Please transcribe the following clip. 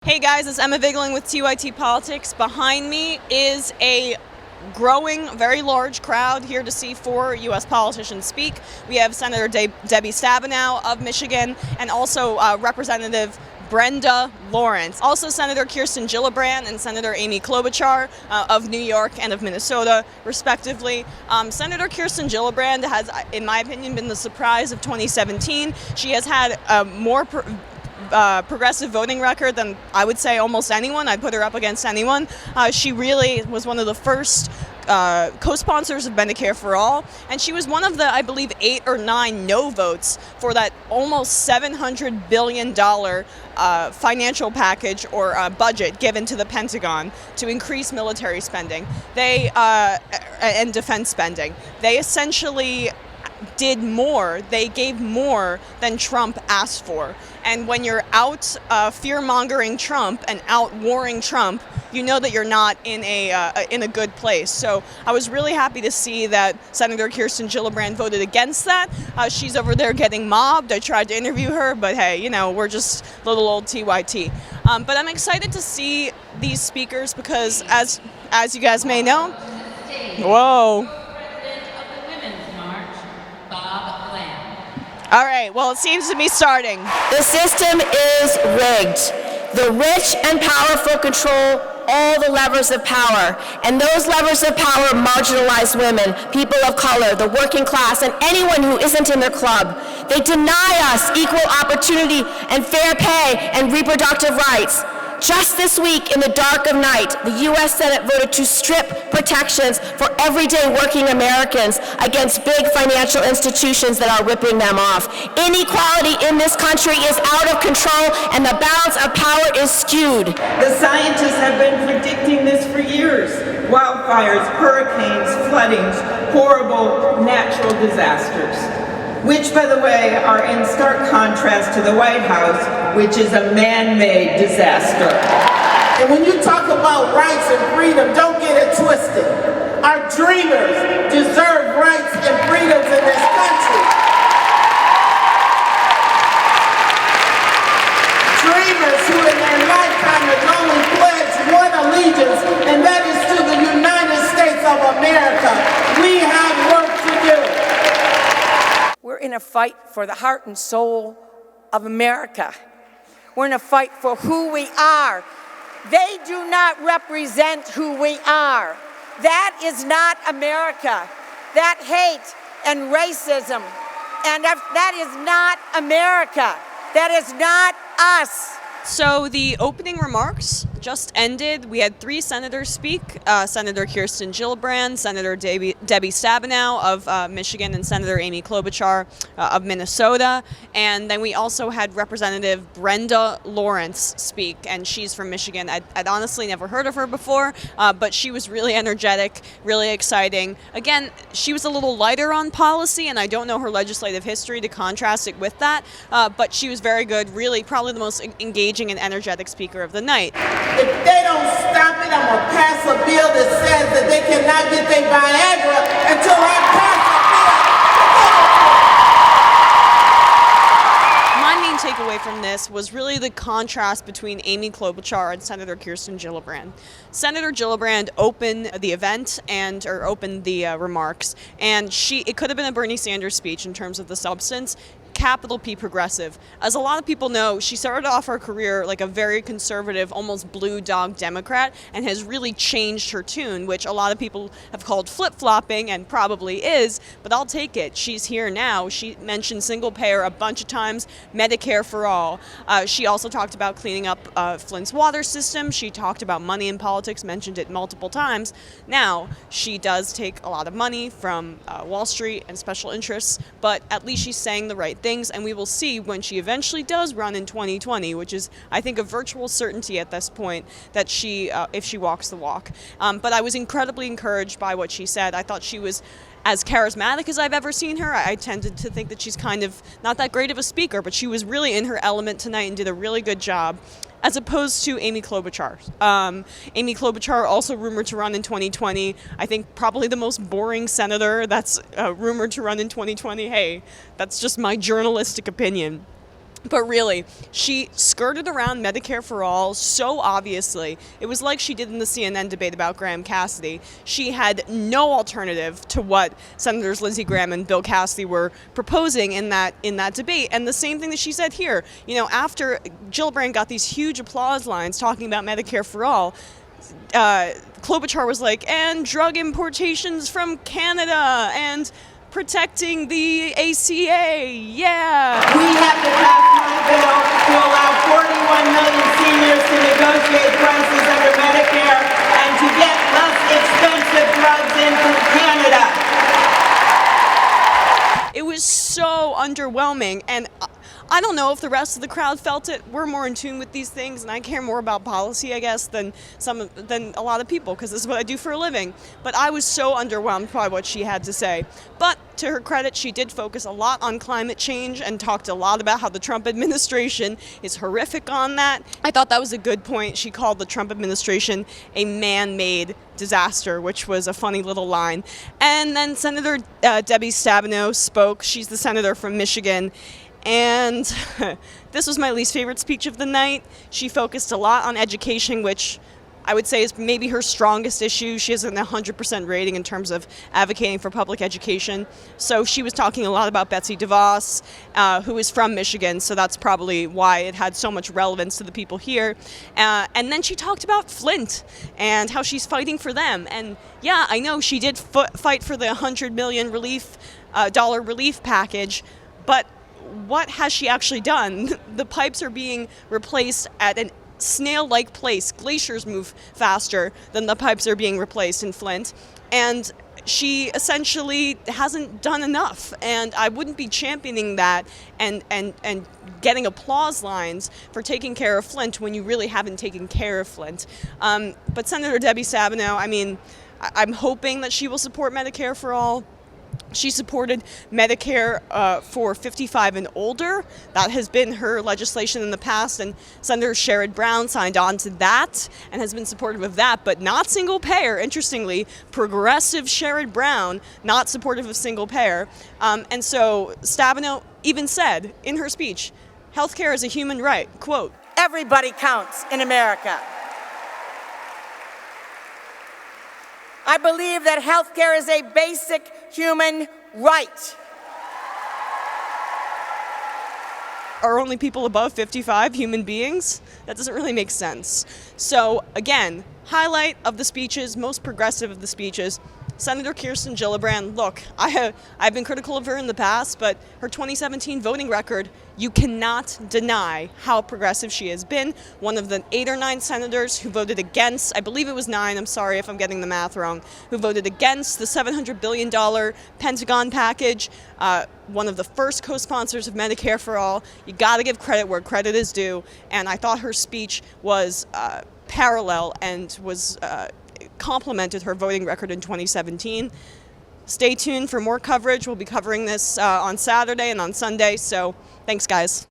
Hey guys, it's Emma Vigling with TYT Politics. Behind me is a growing, very large crowd here to see four U.S. politicians speak. We have Senator Debbie Stabenow of Michigan and also Representative Brenda Lawrence. Also Senator Kirsten Gillibrand and Senator Amy Klobuchar of New York and of Minnesota, respectively. Senator Kirsten Gillibrand has, in my opinion, been the surprise of 2017. She has had more progressive voting record than I would say almost anyone. I'd put her up against anyone. She really was one of the first co-sponsors of Medicare for All, and she was one of the, I believe, 8 or 9 no votes for that almost $700 billion financial package or budget given to the Pentagon to increase military spending and defense spending. They essentially did more, they gave more than Trump asked for. And when you're out fear-mongering Trump and out-warring Trump, you know that you're not in a good place. So I was really happy to see that Senator Kirsten Gillibrand voted against that. She's over there getting mobbed. I tried to interview her, but hey, you know, we're just little old TYT. But I'm excited to see these speakers because, as you guys may know, whoa. All right, well, it seems to be starting. The system is rigged. The rich and powerful control all the levers of power, and those levers of power marginalize women, people of color, the working class, and anyone who isn't in their club. They deny us equal opportunity and fair pay and reproductive rights. Just this week, in the dark of night, the U.S. Senate voted to strip protections for everyday working Americans against big financial institutions that are ripping them off. Inequality in this country is out of control, and the balance of power is skewed. The scientists have been predicting this for years. Wildfires, hurricanes, floodings, horrible natural disasters, which, by the way, are in stark contrast to the White House, which is a man-made disaster. And when you talk about rights and freedom, don't get it twisted. Our dreamers deserve rights and freedoms in this country. Dreamers who in their lifetime have only pledged one allegiance, and that is to the United States of America. We have work to do. We're in a fight for the heart and soul of America. We're in a fight for who we are. They do not represent who we are. That is not America. That hate and racism, and that is not America. That is not us. So the opening remarks just ended. We had 3 senators speak, Senator Kirsten Gillibrand, Senator Debbie Stabenow of Michigan, and Senator Amy Klobuchar of Minnesota. And then we also had Representative Brenda Lawrence speak, and she's from Michigan. I'd honestly never heard of her before, but she was really energetic, really exciting. Again, she was a little lighter on policy, and I don't know her legislative history to contrast it with that, but she was very good, really probably the most engaging and energetic speaker of the night. If they don't stop it, I'm going to pass a bill that says that they cannot get their Viagra until I pass a bill. My main takeaway from this was really the contrast between Amy Klobuchar and Senator Kirsten Gillibrand. Senator Gillibrand opened the event or opened the remarks, and it could have been a Bernie Sanders speech in terms of the substance. Capital P progressive. As a lot of people know, she started off her career like a very conservative, almost blue dog Democrat, and has really changed her tune, which a lot of people have called flip-flopping, and probably is, but I'll take it. She's here now. She mentioned single payer a bunch of times, Medicare for all. She also talked about cleaning up Flint's water system. She talked about money in politics, mentioned it multiple times. Now, she does take a lot of money from Wall Street and special interests, but at least she's saying the right things, and we will see when she eventually does run in 2020, which is, I think, a virtual certainty at this point that if she walks the walk. But I was incredibly encouraged by what she said. I thought she was as charismatic as I've ever seen her. I tended to think that she's kind of not that great of a speaker, but she was really in her element tonight and did a really good job, as opposed to Amy Klobuchar. Amy Klobuchar, also rumored to run in 2020. I think probably the most boring senator that's rumored to run in 2020. Hey, that's just my journalistic opinion. But really, she skirted around Medicare for All so obviously. It was like she did in the CNN debate about Graham Cassidy. She had no alternative to what Senators Lindsey Graham and Bill Cassidy were proposing in that debate. And the same thing that she said here. You know, after Gillibrand got these huge applause lines talking about Medicare for All, Klobuchar was like, and drug importations from Canada, and protecting the ACA, yeah. We have to pass my bill to allow 41 million seniors to negotiate prices under Medicare and to get less expensive drugs in from Canada. It was so underwhelming, and I don't know if the rest of the crowd felt it. We're more in tune with these things, and I care more about policy, I guess, than a lot of people, because this is what I do for a living. But I was so underwhelmed by what she had to say. But to her credit, she did focus a lot on climate change and talked a lot about how the Trump administration is horrific on that. I thought that was a good point. She called the Trump administration a man-made disaster, which was a funny little line. And then Senator Debbie Stabenow spoke. She's the senator from Michigan. And this was my least favorite speech of the night. She focused a lot on education, which I would say is maybe her strongest issue. She has an 100% rating in terms of advocating for public education. So she was talking a lot about Betsy DeVos, who is from Michigan, so that's probably why it had so much relevance to the people here. And then she talked about Flint and how she's fighting for them. And yeah, I know she did fight for the $100 million dollar relief package, but what has she actually done? The pipes are being replaced at an snail-like pace. Glaciers move faster than the pipes are being replaced in Flint. And she essentially hasn't done enough. And I wouldn't be championing that and getting applause lines for taking care of Flint when you really haven't taken care of Flint. But Senator Debbie Stabenow, I mean, I'm hoping that she will support Medicare for All. She supported Medicare for 55 and older. That has been her legislation in the past, and Senator Sherrod Brown signed on to that and has been supportive of that, but not single payer. Interestingly, progressive Sherrod Brown, not supportive of single payer. And so Stabenow even said in her speech, healthcare is a human right, quote, Everybody counts in America. I believe that health care is a basic human right. Are only people above 55 human beings? That doesn't really make sense. So again, highlight of the speeches, most progressive of the speeches, Senator Kirsten Gillibrand. Look, I've been critical of her in the past, but her 2017 voting record, you cannot deny how progressive she has been. One of the 8 or 9 senators who voted against, I believe it was 9, I'm sorry if I'm getting the math wrong, who voted against the $700 billion Pentagon package, one of the first co-sponsors of Medicare for All. You gotta give credit where credit is due, and I thought her speech was parallel and was complemented her voting record in 2017. Stay tuned for more coverage. We'll be covering this on Saturday and on Sunday, so thanks, guys.